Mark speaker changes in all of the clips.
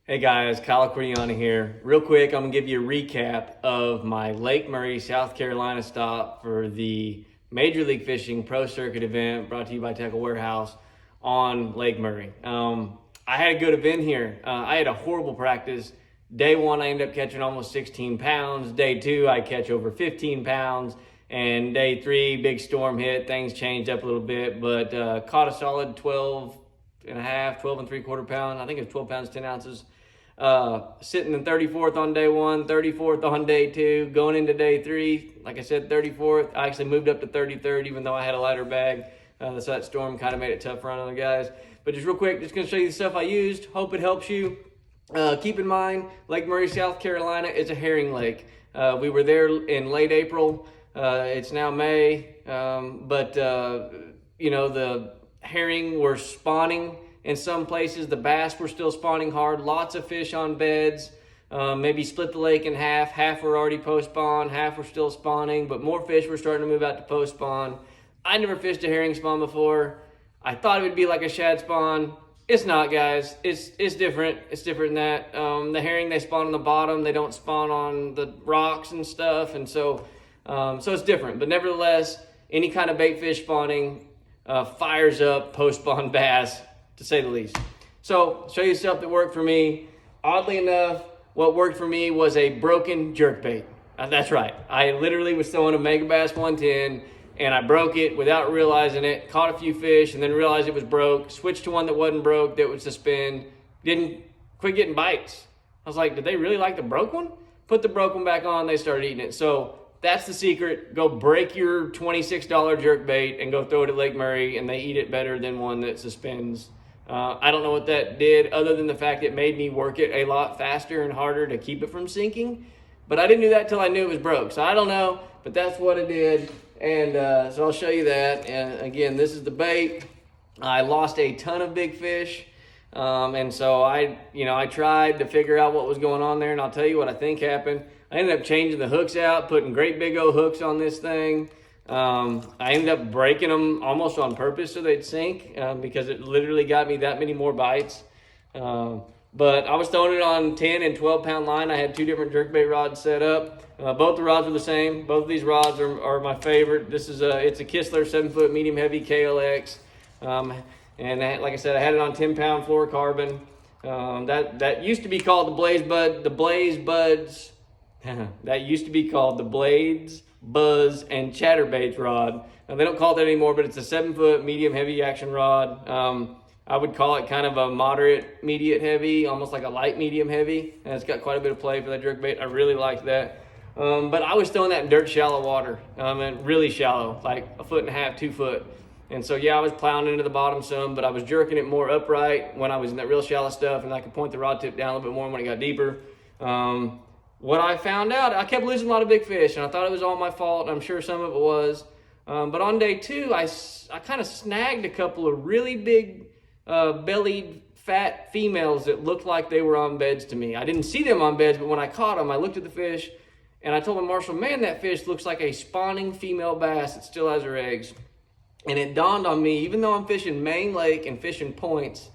Speaker 1: Hey guys, Kyle Coriani here. Real quick, I'm gonna give you a recap of my Lake Murray, South Carolina stop for the Major League Fishing Pro Circuit event brought to you by Tackle Warehouse on Lake Murray. I had a good event here. I had a horrible practice. Day one, I ended up catching almost 16 pounds. Day two, I catch over 15 pounds. And day three, big storm hit. Things changed up a little bit, but caught a solid 12 and a half, 12 and 3/4 pound. I think it was 12 pounds, 10 ounces. Sitting in 34th on day one, 34th on day two, going into day three, like I said, 34th. I actually moved up to 33rd, even though I had a lighter bag. So that storm kind of made it tough for other guys. But just real quick, just going to show you the stuff I used. Hope it helps you. Keep in mind, Lake Murray, South Carolina is a herring lake. We were there in late April. It's now May, but the herring were spawning. In some places, the bass were still spawning hard. Lots of fish on beds. Maybe split the lake in half. Half were already post-spawn. Half were still spawning. But more fish were starting to move out to post-spawn. I never fished a herring spawn before. I thought it would be like a shad spawn. It's not, guys. It's different. It's different than that. The herring, they spawn on the bottom. They don't spawn on the rocks and stuff. And so it's different. But nevertheless, any kind of bait fish spawning fires up post-spawn bass, to say the least. So, show you stuff that worked for me. Oddly enough, what worked for me was a broken jerkbait. That's right. I literally was throwing a Megabass 110, and I broke it without realizing it. Caught a few fish, and then realized it was broke. Switched to one that wasn't broke, that would suspend. Didn't quit getting bites. I was like, did they really like the broke one? Put the broke one back on, they started eating it. So, that's the secret. Go break your $26 jerkbait and go throw it at Lake Murray, and they eat it better than one that suspends. I don't know what that did other than the fact it made me work it a lot faster and harder to keep it from sinking. But I didn't do that until I knew it was broke. So I don't know, but that's what it did. And so I'll show you that. And again, this is the bait. I lost a ton of big fish. And so I tried to figure out what was going on there. And I'll tell you what I think happened. I ended up changing the hooks out, putting great big old hooks on this thing. I ended up breaking them almost on purpose so they'd sink because it literally got me that many more bites. But I was throwing it on 10 and 12 pound line. I had two different jerkbait rods set up. Both the rods were the same. Both of these rods are my favorite. This is it's a Kistler 7-foot medium heavy KLX. And like I said, I had it on 10 pound fluorocarbon. That used to be called the Blaze Buds. That used to be called the Blades, Buzz, and Chatterbaits rod. Now, they don't call it that anymore, but it's a 7-foot medium heavy action rod. I would call it kind of a moderate medium heavy, almost like a light medium heavy. And it's got quite a bit of play for that jerkbait. I really like that. But I was throwing that in dirt shallow water, and really shallow, like 1.5 feet, 2 foot. And so, yeah, I was plowing into the bottom some, but I was jerking it more upright when I was in that real shallow stuff, and I could point the rod tip down a little bit more when it got deeper. What I found out, I kept losing a lot of big fish, and I thought it was all my fault, and I'm sure some of it was. But on day two, I kind of snagged a couple of really big bellied fat females that looked like they were on beds to me. I didn't see them on beds, but when I caught them, I looked at the fish, and I told my marshal, man, that fish looks like a spawning female bass that still has her eggs. And it dawned on me, even though I'm fishing main lake and fishing points,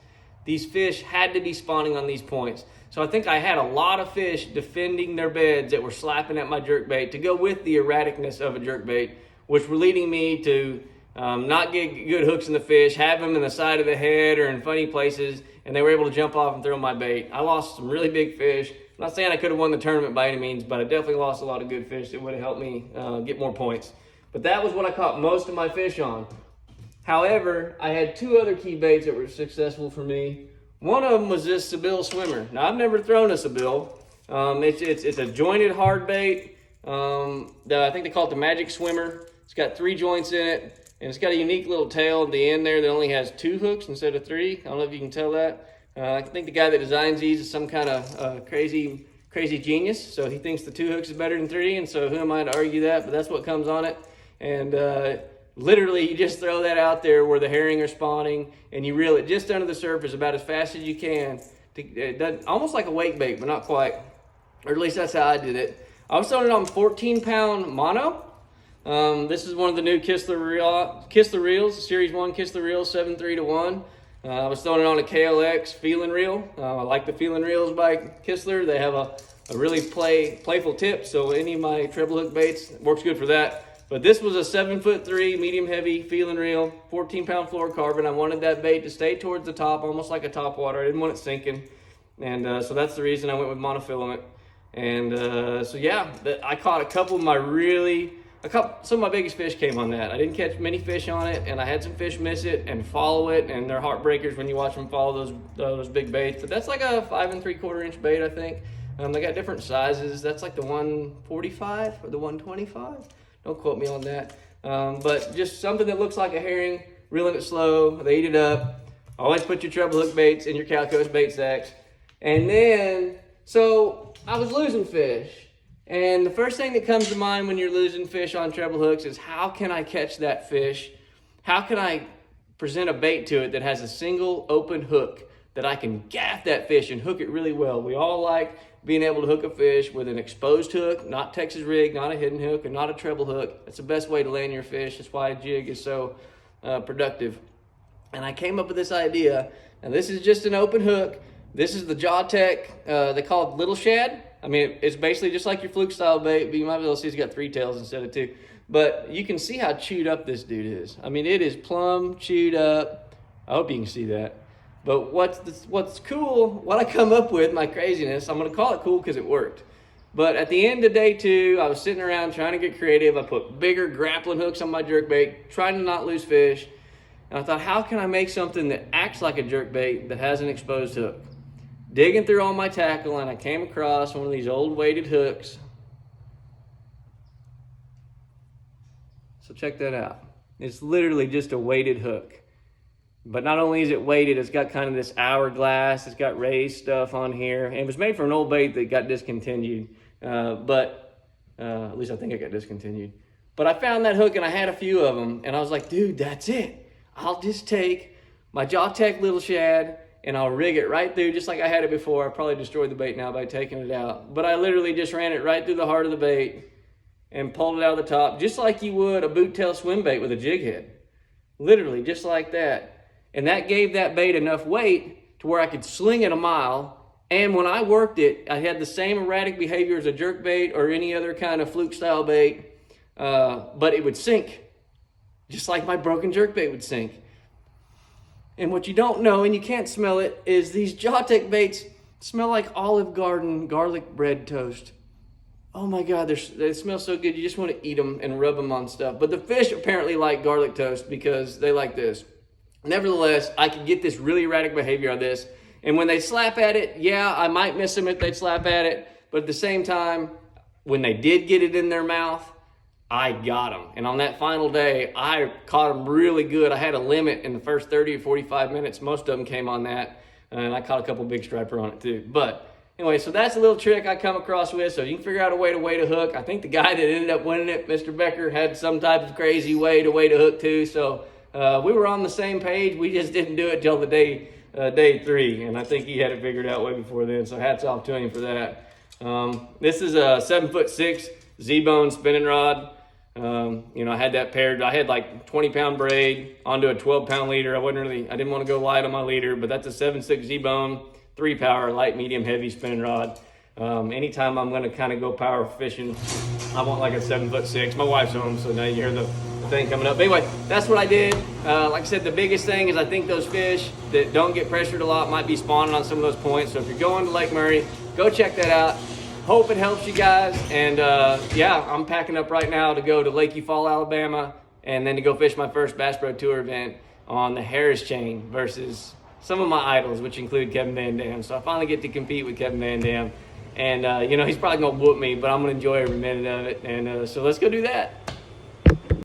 Speaker 1: these fish had to be spawning on these points. So I think I had a lot of fish defending their beds that were slapping at my jerkbait to go with the erraticness of a jerkbait, which were leading me to not get good hooks in the fish, have them in the side of the head or in funny places, and they were able to jump off and throw my bait. I lost some really big fish. I'm not saying I could have won the tournament by any means, but I definitely lost a lot of good fish that would have helped me get more points. But that was what I caught most of my fish on. However, I had two other key baits that were successful for me. One of them was this Seville swimmer. Now, I've never thrown a Seville. It's a jointed hard bait. I think they call it the Magic Swimmer. It's got 3 joints in it, and it's got a unique little tail at the end there that only has 2 hooks instead of 3. I don't know if you can tell that. I think the guy that designs these is some kind of crazy genius, so he thinks the 2 hooks is better than 3, and so who am I to argue that? But that's what comes on it. And literally, you just throw that out there where the herring are spawning, and you reel it just under the surface about as fast as you can. Almost like a wake bait, but not quite. Or at least that's how I did it. I was throwing it on 14-pound mono. This is one of the new Kistler Reels, Series 1 Kistler Reels, 7.3 to 1. I was throwing it on a KLX feeling reel. I like the feeling reels by Kistler. They have a really playful tip, so any of my treble hook baits works good for that. But this was a 7'3" medium heavy feeling reel, 14-pound fluorocarbon. I wanted that bait to stay towards the top, almost like a top water. I didn't want it sinking, and so that's the reason I went with monofilament. And so yeah, I caught a couple of my some of my biggest fish came on that. I didn't catch many fish on it, and I had some fish miss it and follow it, and they're heartbreakers when you watch them follow those big baits. But that's like a 5 3/4 inch bait, I think. They got different sizes. That's like the 145 or the 125. Don't quote me on that. But just something that looks like a herring, reeling it slow. They eat it up. Always put your treble hook baits in your Calco's bait sacks. And then, so I was losing fish. And the first thing that comes to mind when you're losing fish on treble hooks is, how can I catch that fish? How can I present a bait to it that has a single open hook that I can gaff that fish and hook it really well? We all like being able to hook a fish with an exposed hook, not Texas rig, not a hidden hook, and not a treble hook. That's the best way to land your fish. That's why a jig is so productive. And I came up with this idea, and this is just an open hook. This is the Jawtec, they call it Little Shad. I mean, it's basically just like your fluke style bait, but you might be able to see it's got 3 tails instead of 2. But you can see how chewed up this dude is. I mean, it is plumb chewed up. I hope you can see that. But what's cool, what I come up with, my craziness, I'm gonna call it cool because it worked. But at the end of day 2, I was sitting around trying to get creative. I put bigger grappling hooks on my jerkbait, trying to not lose fish. And I thought, how can I make something that acts like a jerkbait that has an exposed hook? Digging through all my tackle, and I came across one of these old weighted hooks. So check that out. It's literally just a weighted hook. But not only is it weighted, it's got kind of this hourglass, it's got raised stuff on here. And it was made for an old bait that got discontinued. At least I think it got discontinued. But I found that hook and I had a few of them. And I was like, dude, that's it. I'll just take my Jawtec Little Shad and I'll rig it right through just like I had it before. I probably destroyed the bait now by taking it out. But I literally just ran it right through the heart of the bait and pulled it out of the top, just like you would a boot tail swim bait with a jig head. Literally, just like that. And that gave that bait enough weight to where I could sling it a mile. And when I worked it, I had the same erratic behavior as a jerk bait or any other kind of fluke style bait, but it would sink, just like my broken jerk bait would sink. And what you don't know, and you can't smell it, is these Jawtec baits smell like Olive Garden garlic bread toast. Oh my God, they smell so good. You just want to eat them and rub them on stuff. But the fish apparently like garlic toast because they like this. Nevertheless, I could get this really erratic behavior on this. And when they slap at it, yeah, I might miss them if they slap at it. But at the same time, when they did get it in their mouth, I got them. And on that final day, I caught them really good. I had a limit in the first 30 or 45 minutes. Most of them came on that. And I caught a couple big striper on it too. But anyway, so that's a little trick I come across with. So you can figure out a way to weight a hook. I think the guy that ended up winning it, Mr. Becker, had some type of crazy way to weight a hook too. So we were on the same page. We just didn't do it till the day 3. And I think he had it figured out way before then. So hats off to him for that. This is a 7'6" Z-bone spinning rod. I had that paired. I had like 20-pound braid onto a 12-pound leader. I didn't want to go light on my leader, but that's a 7'6" Z-bone, 3-power, light, medium, heavy spinning rod. Anytime I'm going to kind of go power fishing, I want like a 7'6". My wife's home, so now you hear the thing coming up. But anyway, that's what I did. Like I said, the biggest thing is I think those fish that don't get pressured a lot might be spawning on some of those points. So if you're going to Lake Murray, go check that out. Hope it helps you guys. And yeah, I'm packing up right now to go to Lake Eufaula, Alabama, and then to go fish my first Bass Pro Tour event on the Harris chain versus some of my idols, which include Kevin Van Dam. So I finally get to compete with Kevin Van Dam. And, he's probably going to whoop me, but I'm going to enjoy every minute of it. And so let's go do that.